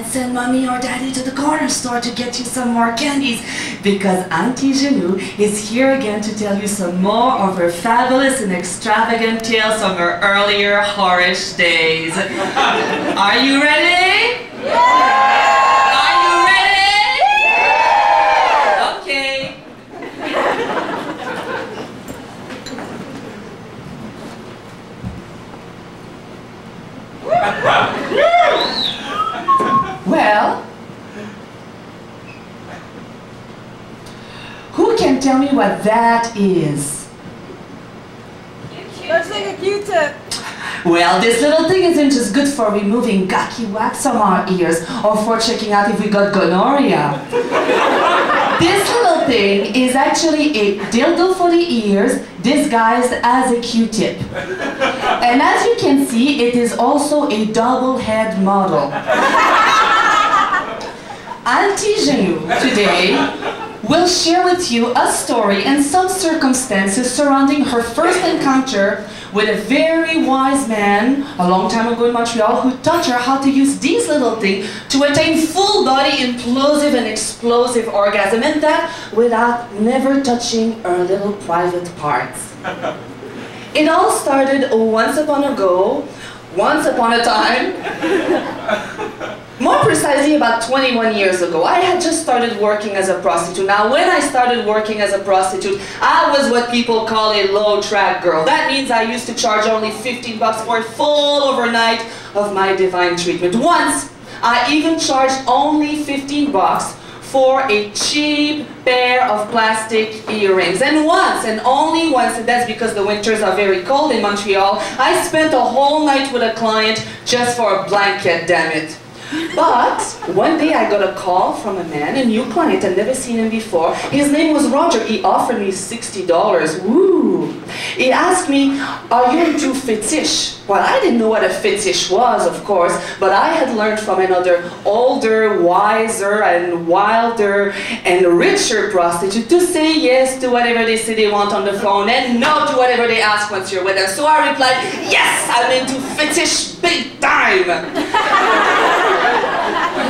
send mommy or daddy to the corner store to get you some more candies, because Auntie Janou is here again to tell you some more of her fabulous and extravagant tales from her earlier whorish days. Are you ready? Yeah! Are you ready? Yeah! Okay. Well, who can tell me what that is? Looks like a Q-tip. Well, this little thing isn't just good for removing gaki wax from our ears or for checking out if we got gonorrhea. This little thing is actually a dildo for the ears disguised as a Q-tip. And as you can see, it is also a double head model. Auntie Janou today will share with you a story and some circumstances surrounding her first encounter with a very wise man a long time ago in Montreal who taught her how to use these little things to attain full body implosive and explosive orgasm, and that without never touching her little private parts. It all started once upon a time. More precisely, about 21 years ago. I had just started working as a prostitute. Now, when I started working as a prostitute, I was what people call a low-track girl. That means I used to charge only 15 bucks for a full overnight of my divine treatment. Once, I even charged only 15 bucks for a cheap pair of plastic earrings. And once, and only once, and that's because the winters are very cold in Montreal, I spent a whole night with a client just for a blanket, damn it. But one day I got a call from a man, a new client. I'd never seen him before. His name was Roger. He offered me $60. Woo! He asked me, "Are you into fetish?" Well, I didn't know what a fetish was, of course, but I had learned from another older, wiser, and wilder, and richer prostitute to say yes to whatever they say they want on the phone and no to whatever they ask once you're with them. So I replied, "Yes, I'm into fetish big time."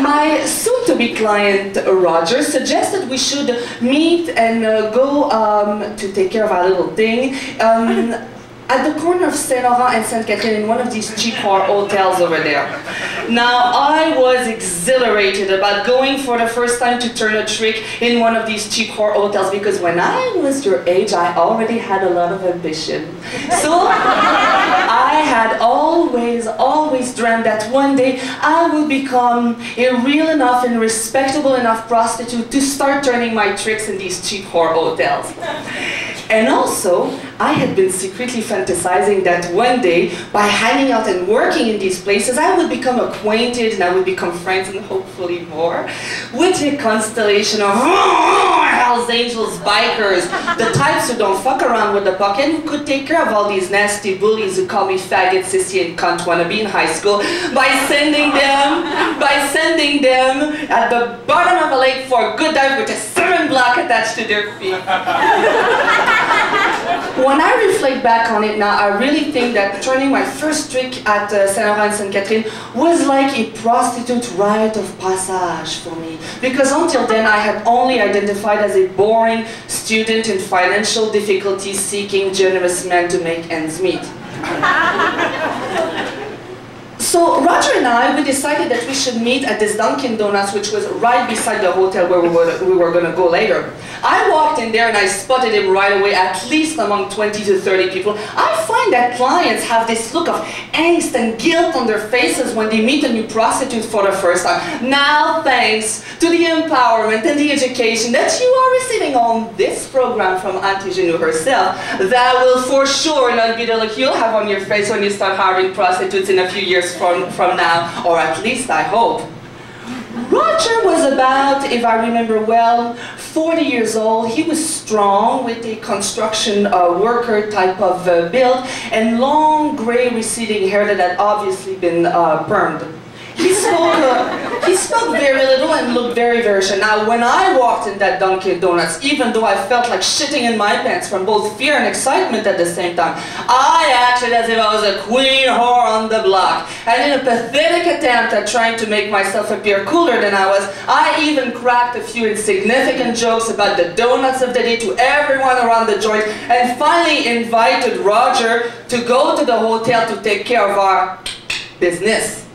My soon-to-be client, Roger, suggested we should meet and go to take care of our little thing at the corner of Saint Laurent and Sainte Catherine in one of these cheap whore hotels over there. Now, I was exhilarated about going for the first time to turn a trick in one of these cheap whore hotels, because when I was your age, I already had a lot of ambition. So I had always dreamt that one day I would become a real enough and respectable enough prostitute to start turning my tricks in these cheap whore hotels. And also, I had been secretly fantasizing that one day, by hanging out and working in these places, I would become acquainted and I would become friends, and hopefully more, with a constellation of Hell's Angels bikers, the types who don't fuck around with the puck and who could take care of all these nasty bullies who call me faggot, sissy, and cunt wannabe in high school by sending them at the bottom of a lake for a good dive with a cinnamon block attached to their feet. When I reflect back on it now, I really think that turning my first trick at Saint Laurent and Sainte Catherine was like a prostitute rite of passage for me. Because until then, I had only identified as a boring student in financial difficulties seeking generous men to make ends meet. So Roger and I, we decided that we should meet at this Dunkin' Donuts, which was right beside the hotel where we were going to go later. I walked in there and I spotted him right away, at least among 20 to 30 people. I find that clients have this look of angst and guilt on their faces when they meet a new prostitute for the first time. Now, thanks to the empowerment and the education that you are receiving on this program from Auntie Janou herself, that will for sure not be the look you'll have on your face when you start hiring prostitutes in a few years from now, or at least I hope. Roger was about, if I remember well, 40 years old. He was strong, with a construction worker type of build, and long gray receding hair that had obviously been permed. He spoke very little and looked very, very shy. Now, when I walked in that Dunkin' Donuts, even though I felt like shitting in my pants from both fear and excitement at the same time, I acted as if I was a queen whore on the block. And in a pathetic attempt at trying to make myself appear cooler than I was, I even cracked a few insignificant jokes about the donuts of the day to everyone around the joint, and finally invited Roger to go to the hotel to take care of our business.